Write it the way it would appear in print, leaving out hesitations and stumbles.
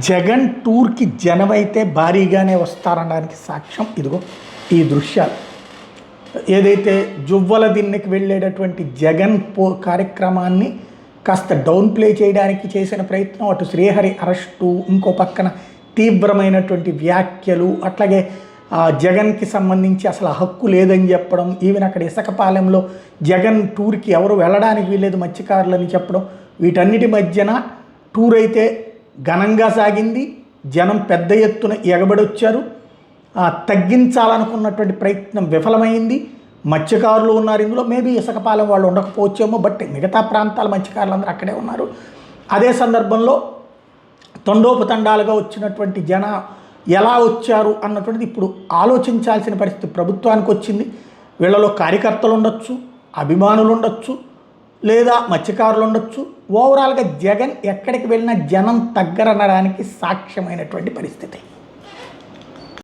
జగన్ టూర్కి జనమైతే భారీగానే వస్తారనడానికి సాక్ష్యం ఇదిగో ఈ దృశ్యాలు. ఏదైతే జువ్వల దిన్నెకి వెళ్ళేటటువంటి జగన్ కార్యక్రమాన్ని కాస్త డౌన్ ప్లే చేయడానికి చేసిన ప్రయత్నం, అటు శ్రీహరి అరెస్టు, ఇంకో పక్కన తీవ్రమైనటువంటి వ్యాఖ్యలు, అట్లాగే జగన్కి సంబంధించి అసలు హక్కు లేదని చెప్పడం, ఈవెన్ అక్కడ ఇసకపాలెంలో జగన్ టూర్కి ఎవరు వెళ్ళడానికి వీలేదు మత్స్యకారులని చెప్పడం, వీటన్నిటి మధ్యన టూర్ అయితే ఘనంగా సాగింది. జనం పెద్ద ఎత్తున ఎగబడొచ్చారు. తగ్గించాలనుకున్నటువంటి ప్రయత్నం విఫలమైంది. మత్స్యకారులు ఉన్నారు ఇందులో, మేబీ ఇసకపాలెం వాళ్ళు ఉండకపోవచ్చేమో, బట్ మిగతా ప్రాంతాల మత్స్యకారులందరూ అక్కడే ఉన్నారు. అదే సందర్భంలో తండోపతండాలుగా వచ్చినటువంటి జనం ఎలా వచ్చారు అన్నటువంటిది ఇప్పుడు ఆలోచించాల్సిన పరిస్థితి ప్రభుత్వానికి వచ్చింది. వీళ్ళలో కార్యకర్తలు ఉండొచ్చు, అభిమానులు ఉండొచ్చు, లేదా మత్స్యకారులు ఉండొచ్చు. ఓవరాల్గా జగన్ ఎక్కడికి వెళ్ళినా జనం తగ్గరనడానికి సాక్ష్యమైనటువంటి పరిస్థితి.